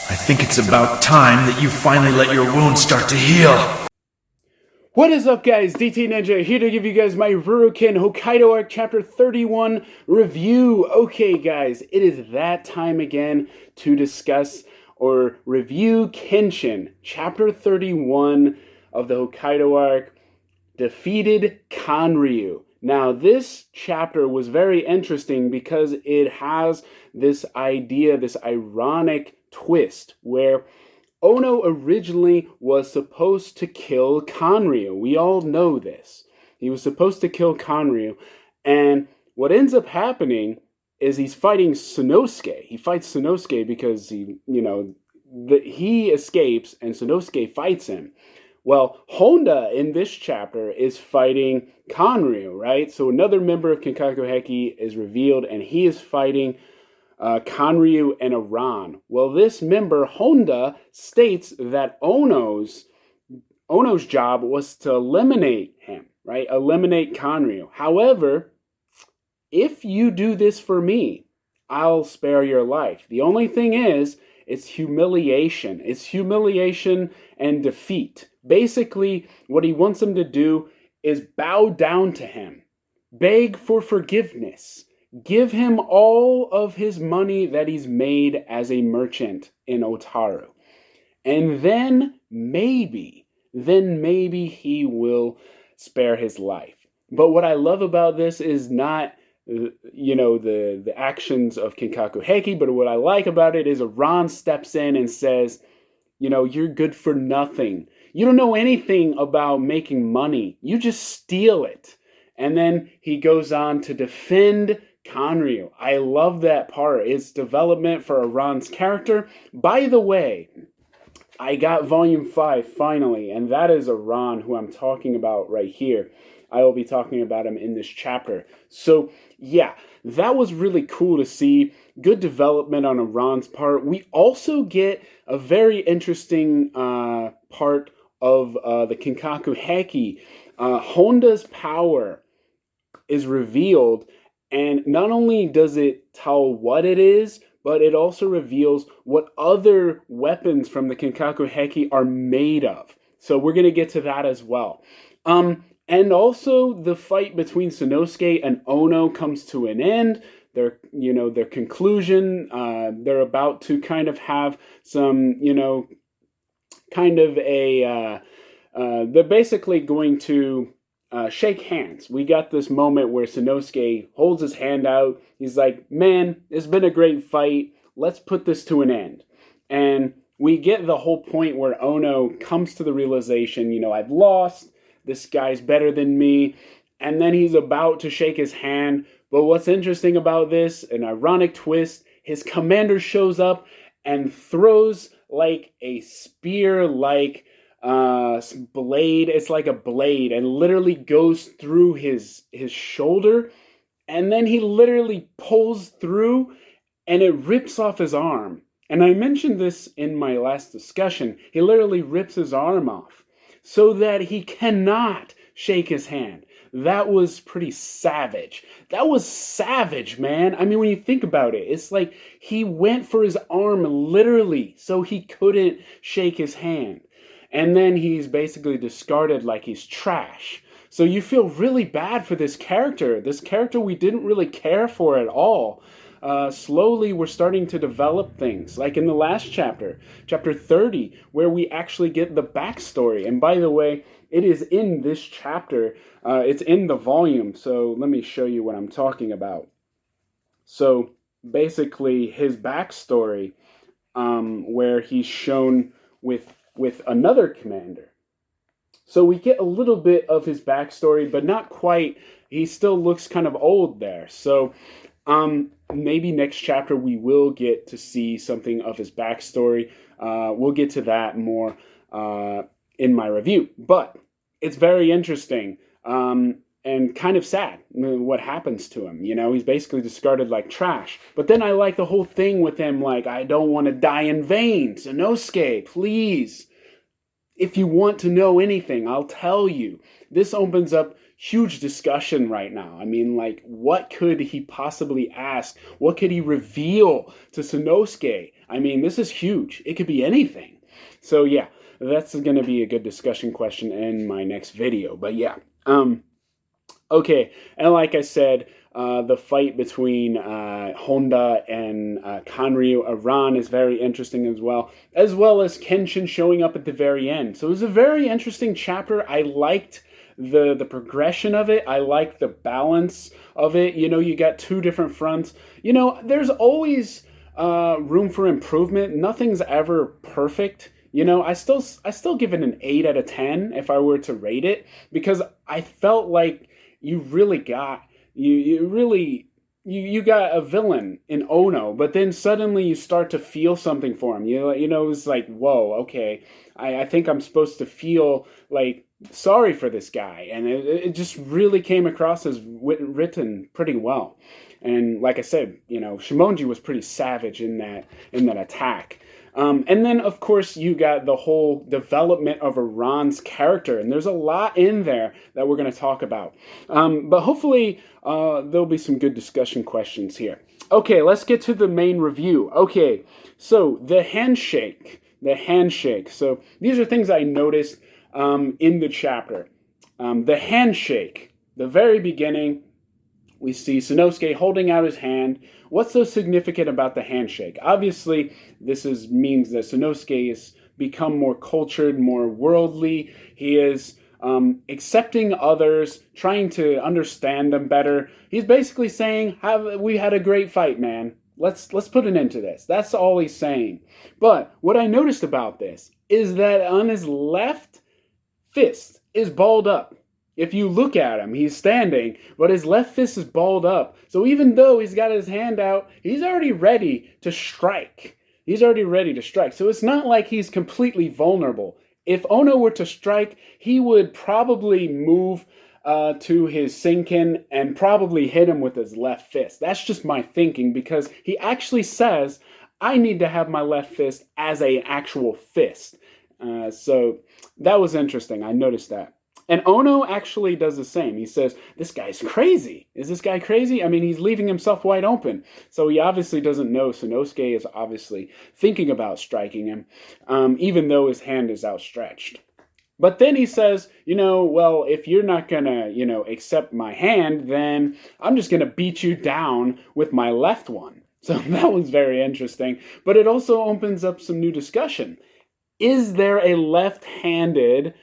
I think it's about time that you finally let your wounds start to heal. What is up, guys? DT Ninja here to give you guys my RuroKen Hokkaido Arc Chapter 31 review. Okay, guys, it is that time again to discuss or review Kenshin, Chapter 31 of the Hokkaido Arc, Defeated Kanryu. Now, this chapter was very interesting because it has this idea, this ironic twist where Ono originally was supposed to kill Kanryu. We all know this. He was supposed to kill Kanryu. And what ends up happening is he's fighting Sanosuke. He fights Sanosuke because he escapes and Sanosuke fights him. Well, Honda in this chapter is fighting Kanryu, right? So another member of Kinkaku Heki is revealed and he is fighting Kanryu and Aran. Well, this member, Honda, states that Ono's job was to eliminate him, right? Eliminate Kanryu. However, if you do this for me, I'll spare your life. The only thing is, it's humiliation. It's humiliation and defeat. Basically, what he wants him to do is bow down to him, beg for forgiveness, give him all of his money that he's made as a merchant in Otaru. And then maybe he will spare his life. But what I love about this is not, the actions of Kinkaku Heki, but what I like about it is Aran steps in and says, you're good for nothing. You don't know anything about making money. You just steal it. And then he goes on to defend Kanryu. I love that part. It's development for Aran's character. By the way, I got Volume 5 finally, and that is Aran who I'm talking about right here. I will be talking about him in this chapter. So, yeah, that was really cool to see. Good development on Aran's part. We also get a very interesting part of the Kinkaku Heki. Honda's power is revealed. And not only does it tell what it is, but it also reveals what other weapons from the Kinkaku Heki are made of. So we're going to get to that as well. And also the fight between Sanosuke and Ono comes to an end. Their conclusion. They're about to kind of have some, they're basically going to shake hands. We got this moment where Sanosuke holds his hand out. He's like, man, it's been a great fight. Let's put this to an end. And we get the whole point where Ono comes to the realization, I've lost. This guy's better than me. And then he's about to shake his hand. But what's interesting about this, an ironic twist, his commander shows up and throws like a spear-like blade. It's like a blade and literally goes through his shoulder, and then he literally pulls through and it rips off his arm. And I mentioned this in my last discussion. He literally rips his arm off so that he cannot shake his hand. That was pretty savage. That was savage, man. I mean, when you think about it, it's like he went for his arm literally so he couldn't shake his hand. And then he's basically discarded like he's trash. So you feel really bad for this character we didn't really care for at all. Slowly we're starting to develop things, like in the last chapter, chapter 30, where we actually get the backstory. And by the way, it is in this chapter. It's in the volume, so let me show you what I'm talking about. So basically his backstory, where he's shown with another commander. So we get a little bit of his backstory, but not quite. He still looks kind of old there. So maybe next chapter we will get to see something of his backstory. We'll get to that more in my review. But it's very interesting and kind of sad what happens to him. He's basically discarded like trash. But then I like the whole thing with him, like, I don't want to die in vain. Sanosuke, please. If you want to know anything, I'll tell you. This opens up huge discussion right now. I mean, like, what could he possibly ask? What could he reveal to Sanosuke? I mean, this is huge. It could be anything. So yeah, that's going to be a good discussion question in my next video. But yeah, okay, and like I said, the fight between Honda and Kanryu Aran is very interesting as well as Kenshin showing up at the very end. So it was a very interesting chapter. I liked the progression of it. I liked the balance of it. You know, you got two different fronts. You know, there's always room for improvement. Nothing's ever perfect. You know, I still give it an 8 out of 10 if I were to rate it, because I felt like you really got you got a villain in Ono, but then suddenly you start to feel something for him. You know, it's like, whoa, okay, I think I'm supposed to feel like sorry for this guy, and it just really came across as written pretty well. And like I said, you know, Shimonji was pretty savage in that attack. And then, of course, you got the whole development of Iran's character, and there's a lot in there that we're going to talk about. But hopefully, there'll be some good discussion questions here. Okay, let's get to the main review. Okay, so the handshake. So these are things I noticed in the chapter. The handshake, the very beginning, we see Sanosuke holding out his hand. What's so significant about the handshake? Obviously, this means that Sanosuke has become more cultured, more worldly. He is accepting others, trying to understand them better. He's basically saying, we had a great fight, man. Let's put an end to this. That's all he's saying. But what I noticed about this is that on his left fist is balled up. If you look at him, he's standing, but his left fist is balled up. So even though he's got his hand out, he's already ready to strike. So it's not like he's completely vulnerable. If Ono were to strike, he would probably move to his Sinken and probably hit him with his left fist. That's just my thinking, because he actually says, I need to have my left fist as an actual fist. So that was interesting. I noticed that. And Ono actually does the same. He says, this guy's crazy. Is this guy crazy? I mean, he's leaving himself wide open. So he obviously doesn't know. Sanosuke is obviously thinking about striking him, even though his hand is outstretched. But then he says, well, if you're not going to, accept my hand, then I'm just going to beat you down with my left one. So that was very interesting. But it also opens up some new discussion. Is there a left-handed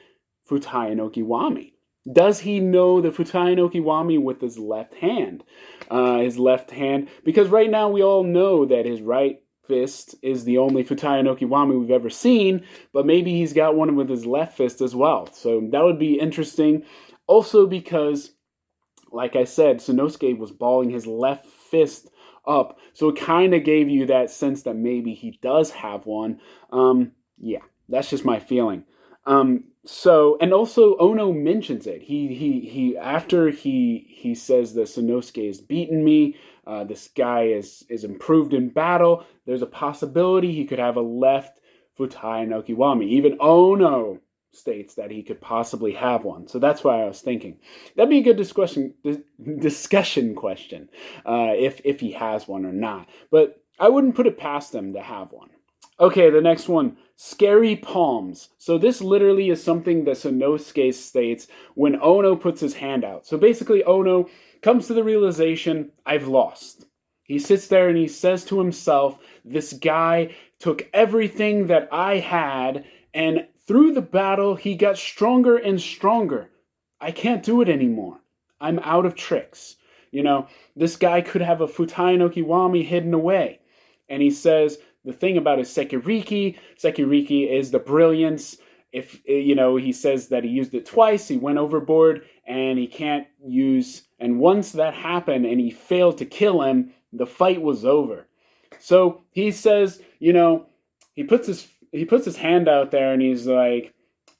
Futai no Kiwami? Does he know the Futai no Kiwami with his left hand? Because right now we all know that his right fist is the only Futai no Kiwami we've ever seen, but maybe he's got one with his left fist as well. So that would be interesting. Also because, like I said, Sanosuke was balling his left fist up, so it kind of gave you that sense that maybe he does have one. Yeah, that's just my feeling. So, and also Ono mentions it. He after he says that Sanosuke has beaten me, this guy is improved in battle, there's a possibility he could have a left Futai no Kiwami. Even Ono states that he could possibly have one. So that's why I was thinking. That'd be a good discussion question, if he has one or not. But I wouldn't put it past him to have one. Okay, the next one, scary palms. So this literally is something that Sanosuke states when Ono puts his hand out. So basically Ono comes to the realization, I've lost. He sits there and he says to himself, this guy took everything that I had, and through the battle he got stronger and stronger. I can't do it anymore. I'm out of tricks. This guy could have a Futai no Kiwami hidden away. And he says, the thing about his Sekiriki is the brilliance. If, he says that he used it twice, he went overboard, and he can't use, and once that happened and he failed to kill him, the fight was over. So he says, he puts his hand out there and he's like,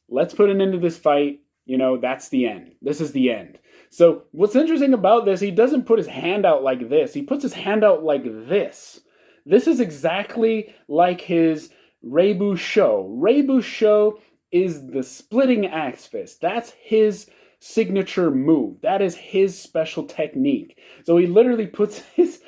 let's put an end to this fight. That's the end. This is the end. So what's interesting about this, he doesn't put his hand out like this. He puts his hand out like this. This is exactly like his Reibu Sho. Reibu Sho is the splitting axe fist. That's his signature move. That is his special technique. So he literally puts his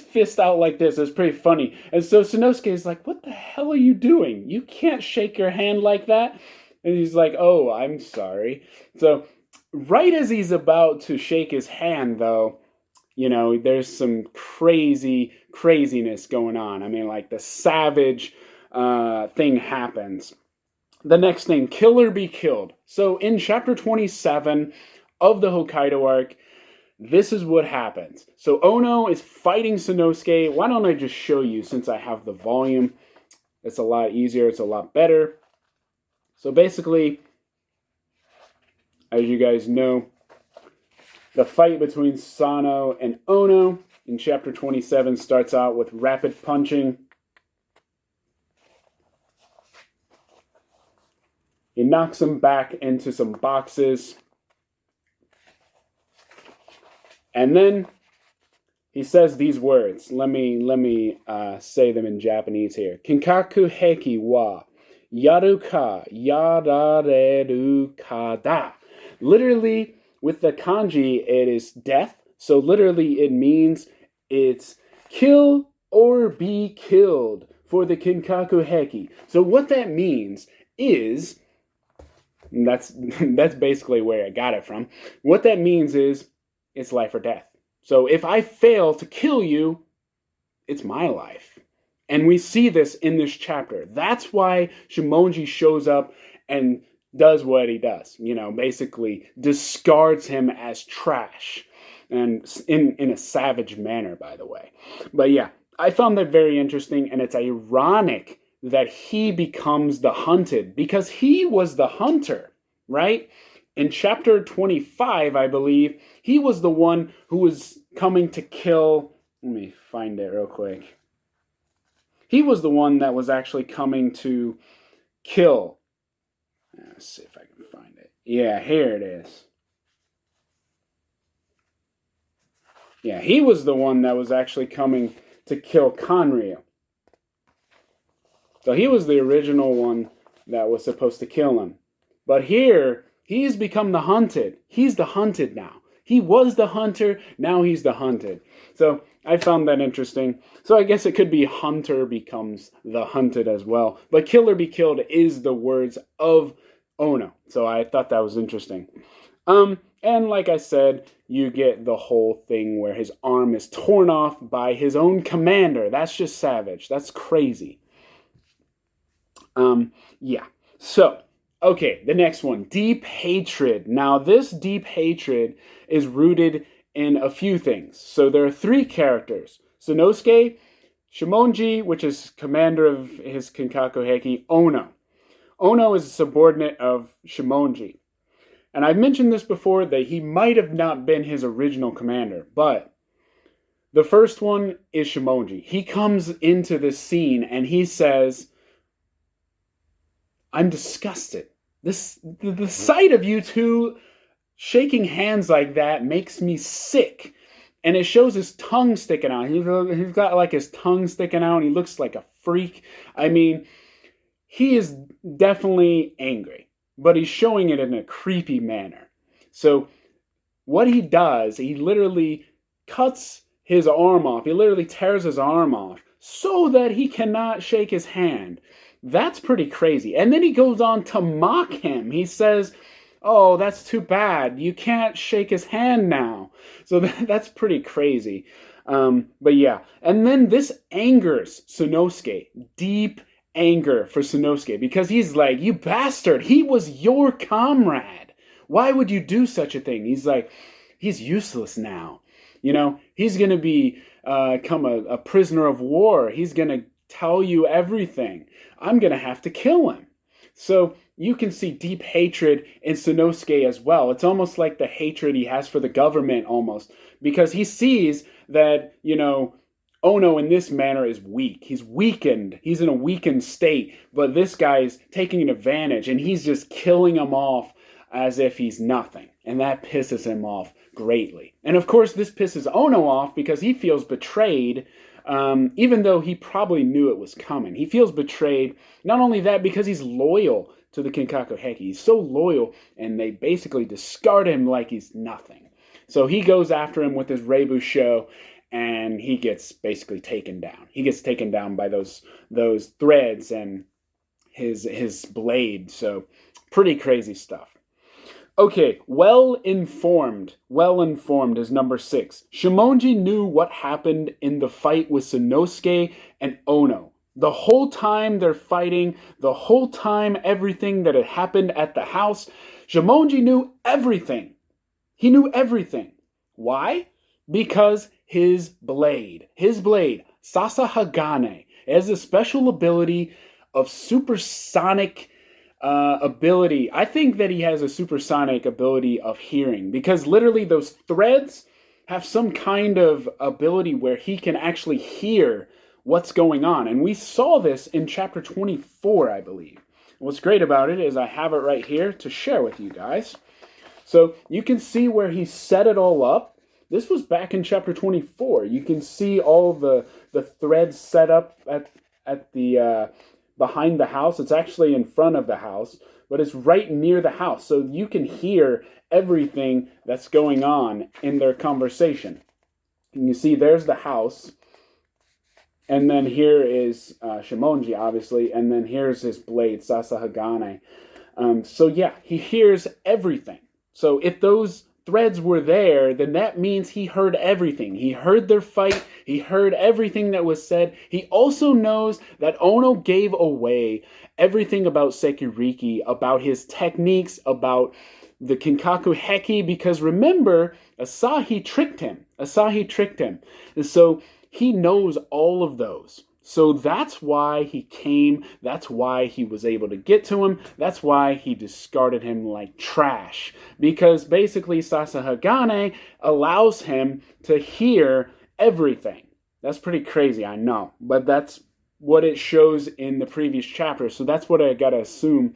fist out like this. It's pretty funny. And so Sanosuke is like, what the hell are you doing? You can't shake your hand like that. And he's like, oh, I'm sorry. So right as he's about to shake his hand, though, you know, there's some craziness going on. I mean, like the savage thing happens. The next thing, kill or be killed. So in chapter 27 of the Hokkaido arc, this is what happens. So Ono is fighting Sanosuke. Why don't I just show you since I have the volume? It's a lot easier. It's a lot better. So basically, as you guys know, the fight between Sano and Ono in chapter 27 starts out with rapid punching. He knocks him back into some boxes. And then he says these words. Let me say them in Japanese here. Kinkaku heki wa yaru ka yarareru ka da. Literally, with the kanji, it is death. So literally, it means it's kill or be killed for the Kinkaku heki. So what that means is, that's basically where I got it from. What that means is it's life or death. So if I fail to kill you, it's my life. And we see this in this chapter. That's why Shimonji shows up and does what he does. You know, basically discards him as trash. And in a savage manner, by the way. But yeah, I found that very interesting. And it's ironic that he becomes the hunted, because he was the hunter, right? In chapter 25, I believe, he was the one who was coming to kill. Let me find it real quick. He was the one that was actually coming to kill. Let's see if I can find it. Yeah, here it is. Yeah, he was the one that was actually coming to kill Kanryu. So he was the original one that was supposed to kill him. But here, he's become the hunted. He's the hunted now. He was the hunter, now he's the hunted. So I found that interesting. So I guess it could be hunter becomes the hunted as well. But kill or be killed is the words of Ono. So I thought that was interesting. And like I said, you get the whole thing where his arm is torn off by his own commander. That's just savage. That's crazy. Yeah. So, okay, the next one, deep hatred. Now, this deep hatred is rooted in a few things. So there are three characters. Sanosuke, Shimonji, which is commander of his Kinkaku Heki, Ono. Ono is a subordinate of Shimonji. And I've mentioned this before, that he might have not been his original commander, but the first one is Shimonji. He comes into this scene and he says, I'm disgusted. The sight of you two shaking hands like that makes me sick. And it shows his tongue sticking out. He's got like his tongue sticking out. And he looks like a freak. I mean, he is definitely angry, but he's showing it in a creepy manner. So what he does, he literally cuts his arm off. He literally tears his arm off so that he cannot shake his hand. That's pretty crazy. And then he goes on to mock him. He says, oh, that's too bad. You can't shake his hand now. So that's pretty crazy. But yeah. And then this angers Sanosuke. Deep anger for Sanosuke. Because he's like, you bastard. He was your comrade. Why would you do such a thing? He's like, he's useless now. You know, he's going to become a prisoner of war. He's going to tell you everything. I'm going to have to kill him. So you can see deep hatred in Sanosuke as well. It's almost like the hatred he has for the government almost. Because he sees that, you know, Ono in this manner is weak. He's weakened. He's in a weakened state. But this guy's taking an advantage and he's just killing him off as if he's nothing. And that pisses him off greatly. And of course this pisses Ono off because he feels betrayed. Even though he probably knew it was coming. He feels betrayed. Not only that, because he's loyal to the Kinkaku Heki. He's so loyal, and they basically discard him like he's nothing. So he goes after him with his Reibu Sho, and he gets basically taken down. He gets taken down by those threads and his blade. So pretty crazy stuff. Okay, well-informed is number 6. Shimonji knew what happened in the fight with Sanosuke and Ono. The whole time they're fighting, the whole time everything that had happened at the house, Shimonji knew everything. He knew everything. Why? Because his blade, Sasa Hagane, has a special ability of supersonic ability. I think that he has a supersonic ability of hearing, because literally those threads have some kind of ability where he can actually hear what's going on. And we saw this in chapter 24, I believe. What's great about it is I have it right here to share with you guys. So you can see where he set it all up. This was back in chapter 24. You can see all the threads set up at the behind the house. It's actually in front of the house, but it's right near the house. So you can hear everything that's going on in their conversation. And you see there's the house. And then here is Shimonji, obviously. And then here's his blade, Sasa Hagane. So yeah, he hears everything. So if those threads were there, then that means he heard everything. He heard their fight. He heard everything that was said. He also knows that Ono gave away everything about Sekiriki, about his techniques, about the Kinkaku Heki, because remember, Asahi tricked him. And so he knows all of those. So that's why he came. That's why he was able to get to him. That's why he discarded him like trash. Because basically Sasa Hagane allows him to hear everything. That's pretty crazy, I know. But that's what it shows in the previous chapter. So that's what I gotta assume,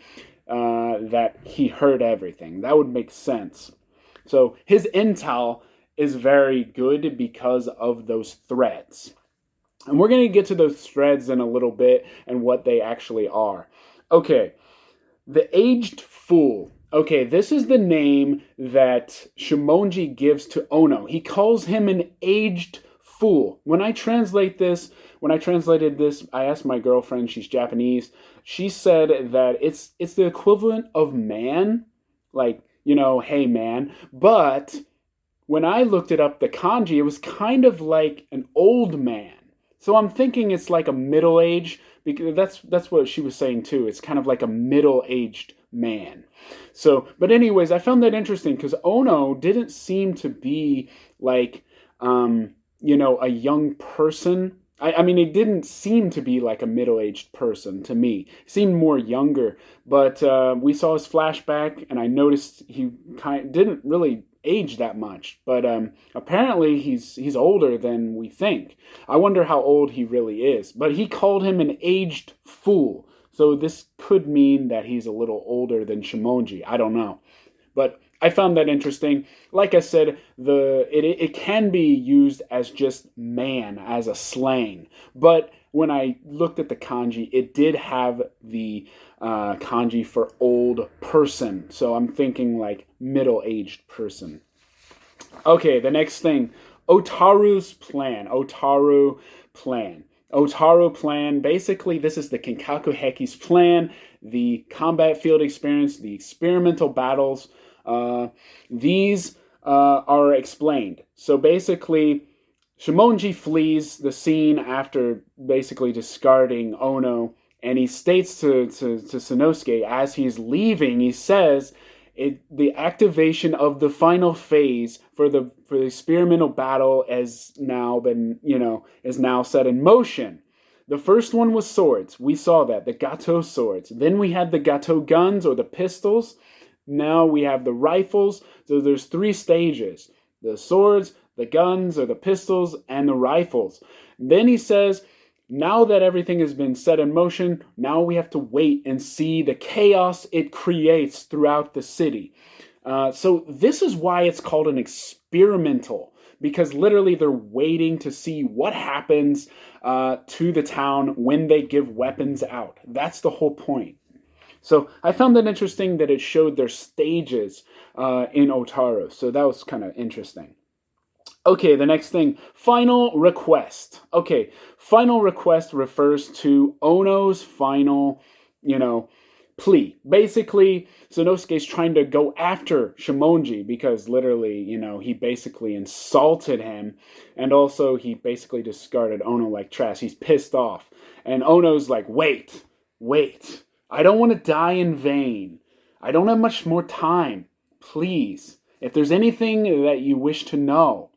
that he heard everything. That would make sense. So his intel is very good because of those threads. And we're going to get to those threads in a little bit and what they actually are. Okay, the Aged Fool. Okay, this is the name that Shimonji gives to Ono. He calls him an aged fool. When I translated this, I asked my girlfriend, she's Japanese. She said that it's the equivalent of man, like, hey man. But when I looked it up, the kanji, it was kind of like an old man. So I'm thinking it's like a middle-aged, because that's what she was saying too. It's kind of like a middle-aged man. So, but anyways, I found that interesting because Ono didn't seem to be like, a young person. I mean, it didn't seem to be like a middle-aged person to me. He seemed more younger. But we saw his flashback, and I noticed he didn't really age that much. But apparently he's older than we think. I wonder how old he really is. But he called him an aged fool. So this could mean that he's a little older than Shimonji. I don't know. But I found that interesting. Like I said, it can be used as just man, as a slang. But when I looked at the kanji, it did have the kanji for old person. So I'm thinking like middle-aged person. Okay, the next thing. Otaro's Plan. Otaru Plan. Basically, this is the Kinkaku Heki's plan, the combat field experience, the experimental battles. These are explained. So basically, Shimonji flees the scene after basically discarding Ono, and he states to Sanosuke as he's leaving, he says, the activation of the final phase for the experimental battle is now set in motion. The first one was swords. We saw that, the Gato swords. Then we had the Gato guns or the pistols. Now we have the rifles. So there's 3 stages: the swords, the guns or the pistols, and the rifles. Then he says, now that everything has been set in motion, now we have to wait and see the chaos it creates throughout the city. So this is why it's called an experimental, because literally they're waiting to see what happens to the town when they give weapons out. That's the whole point. So I found that interesting that it showed their stages in Otaros. So that was kind of interesting. Okay, the next thing, final request. Okay, final request refers to Ono's final, plea. Basically, Sanosuke's trying to go after Shimonji because literally, he basically insulted him, and also he basically discarded Ono like trash. He's pissed off. And Ono's like, wait. I don't want to die in vain. I don't have much more time. Please, if there's anything that you wish to know,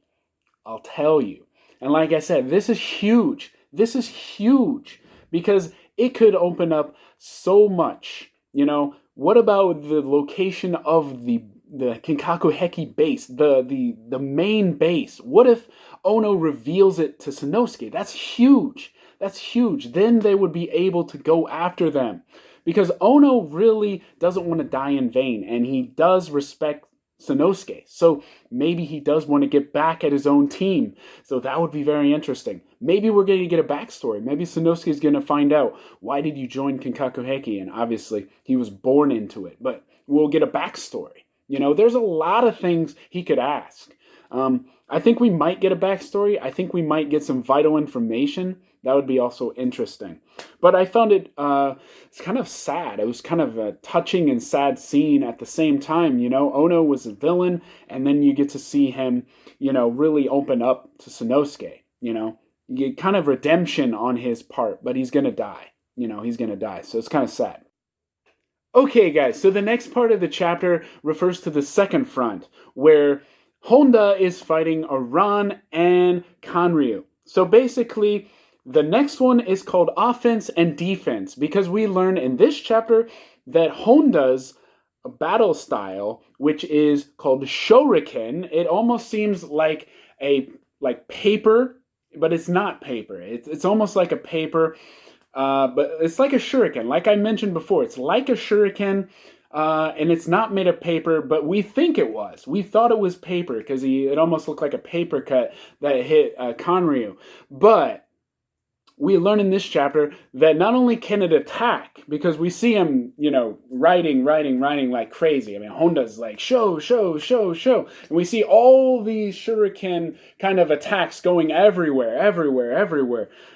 I'll tell you. And like I said, this is huge. This is huge because it could open up so much. What about the location of the Kinkaku Heki base, the main base? What if Ono reveals it to Sanosuke? That's huge. That's huge. Then they would be able to go after them. Because Ono really doesn't want to die in vain, and he does respect Sanosuke. So maybe he does want to get back at his own team. So that would be very interesting. Maybe we're going to get a backstory. Maybe Sanosuke is going to find out, why did you join Kinkaku Heki? And obviously, he was born into it. But we'll get a backstory. There's a lot of things he could ask. I think we might get a backstory. I think we might get some vital information. That would be also interesting. But I found it's kind of sad. It was kind of a touching and sad scene at the same time. Ono was a villain, and then you get to see him, really open up to Sanosuke. You get kind of redemption on his part, but he's going to die. He's going to die. So it's kind of sad. Okay, guys, so the next part of the chapter refers to the second front, where Honda is fighting Aran and Kanryu. So basically, the next one is called Offense and Defense, because we learn in this chapter that Honda's battle style, which is called Shuriken, it almost seems like paper, but it's not paper. It's almost like a paper, but it's like a shuriken. Like I mentioned before, it's like a shuriken, and it's not made of paper, but we think it was. We thought it was paper because it almost looked like a paper cut that hit Kanryu. But we learn in this chapter that not only can it attack, because we see him, writing like crazy. I mean, Honda's like, show. And we see all these shuriken kind of attacks going everywhere.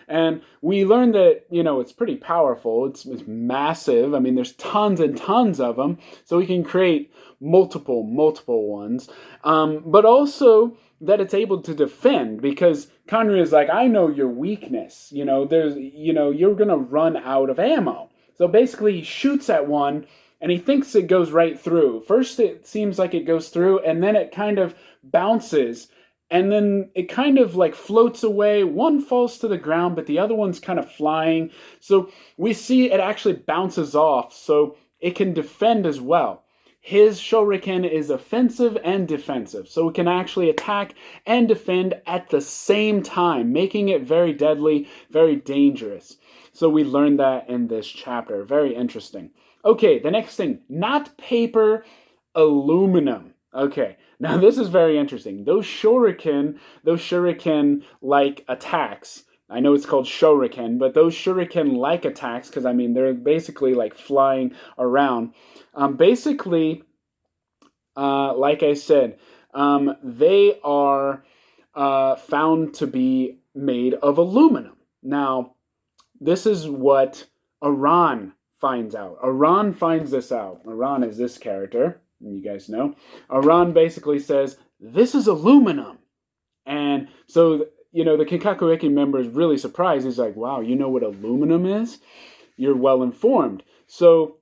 And we learn that, it's pretty powerful. It's massive. I mean, there's tons and tons of them. So we can create multiple ones. But also that it's able to defend, because Kanryu is like, I know your weakness. You're going to run out of ammo. So basically he shoots at one and he thinks it goes right through. First it seems like it goes through, and then it kind of bounces, and then it kind of like floats away. One falls to the ground, but the other one's kind of flying. So we see it actually bounces off, so it can defend as well. His shuriken is offensive and defensive, so it can actually attack and defend at the same time, making it very deadly, very dangerous. So we learned that in this chapter. Very interesting. Okay, the next thing, not paper, aluminum. Okay, now this is very interesting. Those shuriken-like attacks, I know it's called shuriken, but those shuriken-like attacks, because they're basically like flying around. Basically, like I said, they are found to be made of aluminum. Now, this is what Aran finds out. Aran finds this out. Aran is this character, you guys know. Aran basically says, this is aluminum. And so, the Kinkaku Heki member is really surprised. He's like, wow, you know what aluminum is? You're well informed. So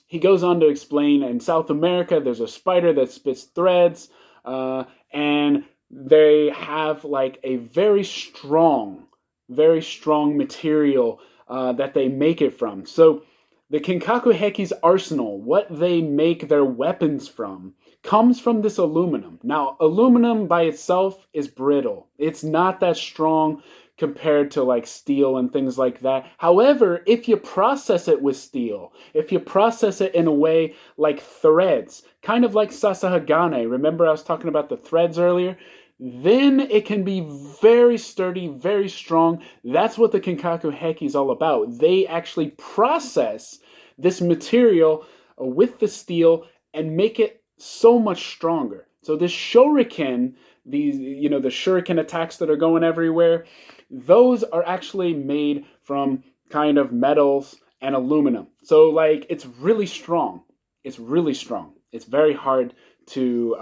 he goes on to explain, in South America, there's a spider that spits threads, and they have like a very strong material that they make it from. So the Kinkaku Heki's arsenal, what they make their weapons from, comes from this aluminum. Now, aluminum by itself is brittle. It's not that strong compared to like steel and things like that. However, if you process it with steel, if you process it in a way like threads, kind of like Sasahagane, remember I was talking about the threads earlier? Then it can be very sturdy, very strong. That's what the Kinkaku Heki is all about. They actually process this material with the steel and make it so much stronger. So this Shuriken, these, the Shuriken attacks that are going everywhere, those are actually made from kind of metals and aluminum. So like it's really strong. It's really strong. It's very hard to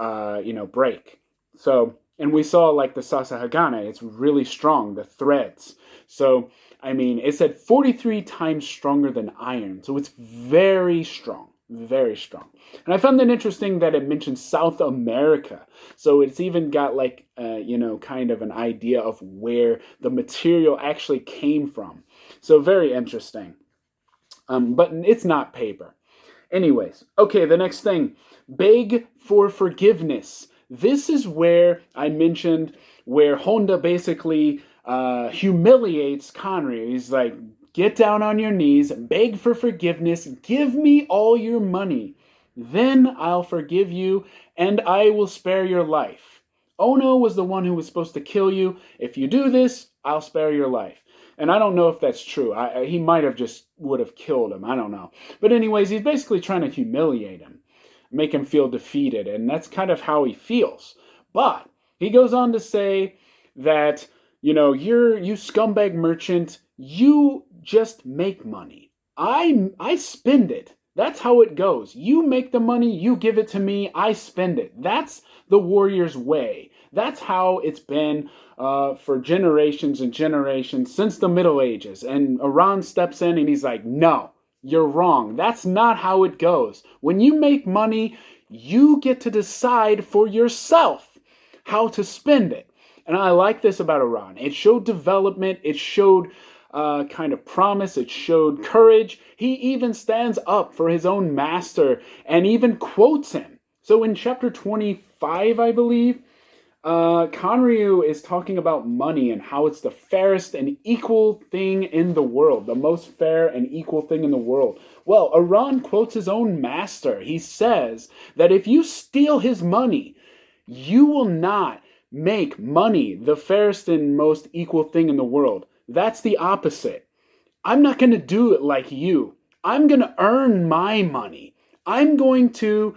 break. So, and we saw like the Sasahagane, it's really strong, the threads. So, I mean, it said 43 times stronger than iron. So it's very strong. Very strong. And I found it interesting that it mentioned South America. So it's even got like, kind of an idea of where the material actually came from. So very interesting. But it's not paper. Anyways, okay, the next thing. Beg for forgiveness. This is where I mentioned where Honda basically humiliates Conryu. He's like, get down on your knees, beg for forgiveness, give me all your money. Then I'll forgive you, and I will spare your life. Ono was the one who was supposed to kill you. If you do this, I'll spare your life. And I don't know if that's true. He might have just would have killed him. I don't know. But anyways, he's basically trying to humiliate him, make him feel defeated, and that's kind of how he feels. But he goes on to say that, you scumbag merchant, you just make money. I spend it. That's how it goes. You make the money, you give it to me, I spend it. That's the warrior's way. That's how it's been for generations and generations since the Middle Ages. And Iran steps in and he's like, no, you're wrong. That's not how it goes. When you make money, you get to decide for yourself how to spend it. And I like this about Iran. It showed development. It showed kind of promise. It showed courage. He even stands up for his own master and even quotes him. So in chapter 25, I believe, Conryu is talking about money and how it's the fairest and equal thing in the world, the most fair and equal thing in the world. Well, Iran quotes his own master. He says that if you steal his money, you will not make money the fairest and most equal thing in the world. That's the opposite. I'm not going to do it like you. I'm going to earn my money. I'm going to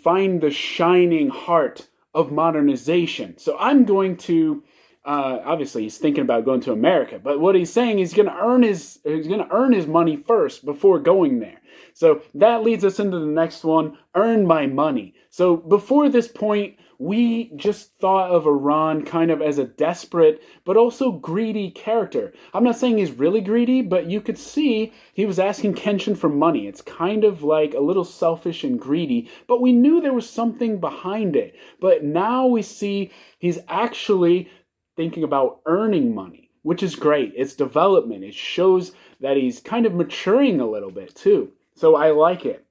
find the shining heart of modernization. So I'm going to, obviously he's thinking about going to America, but what he's saying, he's going to earn his money first before going there. So that leads us into the next one, earn my money. So before this point, we just thought of Iran kind of as a desperate, but also greedy character. I'm not saying he's really greedy, but you could see he was asking Kenshin for money. It's kind of like a little selfish and greedy, but we knew there was something behind it. But now we see he's actually thinking about earning money, which is great. It's development. It shows that he's kind of maturing a little bit too. So I like it.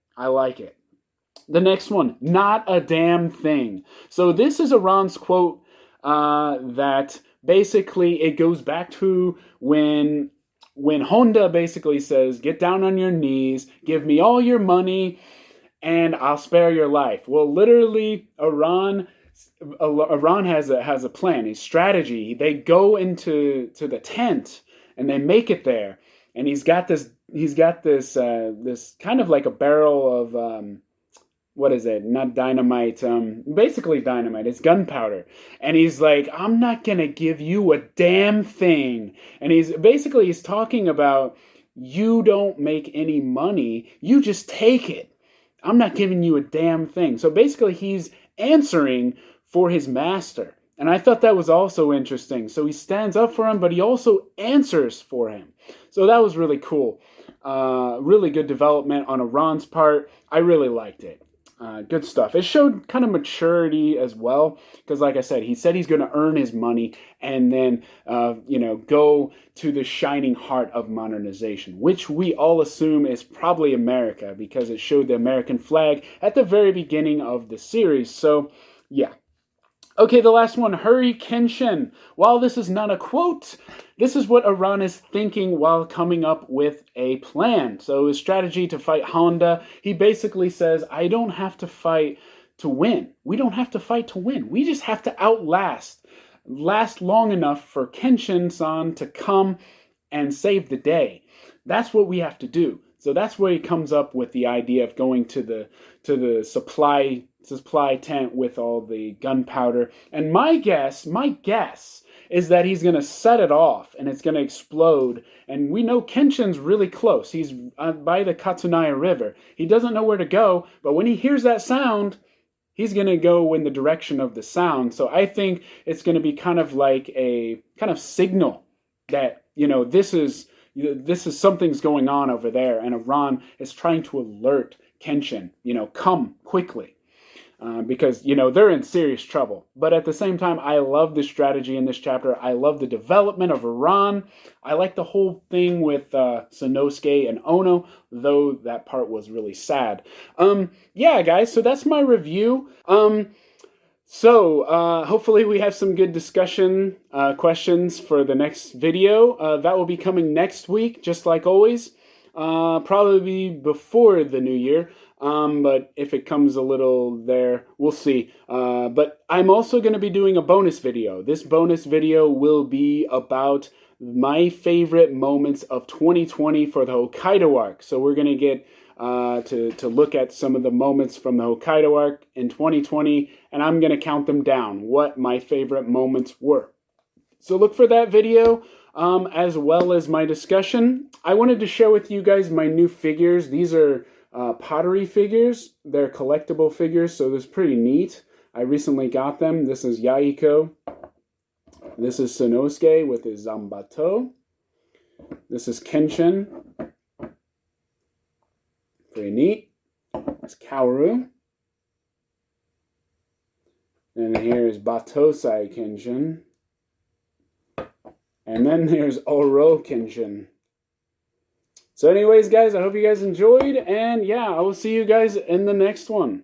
The next one, not a damn thing. So this is Iran's quote that basically it goes back to when Honda basically says, get down on your knees, give me all your money, and I'll spare your life. Well, literally, Iran has a plan, a strategy. They go into the tent and they make it there, and he's got this kind of like a barrel of what is it? Not dynamite. Basically dynamite. It's gunpowder. And he's like, I'm not gonna give you a damn thing. And he's talking about, you don't make any money. You just take it. I'm not giving you a damn thing. So basically he's answering for his master. And I thought that was also interesting. So he stands up for him, but he also answers for him. So that was really cool. Really good development on Iran's part. I really liked it. Good stuff. It showed kind of maturity as well, because like I said, he said he's going to earn his money and then, go to the shining heart of modernization, which we all assume is probably America, because it showed the American flag at the very beginning of the series. So, yeah. Okay, the last one, hurry Kenshin. While this is not a quote, this is what Iran is thinking while coming up with a plan. So his strategy to fight Honda, he basically says, I don't have to fight to win. We don't have to fight to win. We just have to outlast last long enough for Kenshin-san to come and save the day. That's what we have to do. So that's where he comes up with the idea of going to the supply tent with all the gunpowder. And my guess is that he's going to set it off and it's going to explode. And we know Kenshin's really close. He's by the Katsunaya River. He doesn't know where to go, but when he hears that sound, he's going to go in the direction of the sound. So I think it's going to be kind of like a kind of signal that, this is something's going on over there, and Iran is trying to alert Kenshin, come quickly, because, they're in serious trouble. But at the same time, I love the strategy in this chapter. I love the development of Iran. I like the whole thing with Sanosuke and Ono, though that part was really sad. Yeah, guys, so that's my review. So, hopefully we have some good discussion questions for the next video. That will be coming next week, just like always. Probably before the new year. But if it comes a little there, we'll see. But I'm also going to be doing a bonus video. This bonus video will be about my favorite moments of 2020 for the Hokkaido arc. So we're going to get to look at some of the moments from the Hokkaido arc in 2020, and I'm going to count them down, what my favorite moments were. So look for that video, as well as my discussion. I wanted to share with you guys my new figures. These are pottery figures. They're collectible figures, so this is pretty neat. I recently got them. This is Yaiko. This is Sanosuke with his Zambato. This is Kenshin. Pretty neat. That's Kaoru. And here is Batosai Kenshin. And then there's RuroKen. So anyways, guys, I hope you guys enjoyed. And yeah, I will see you guys in the next one.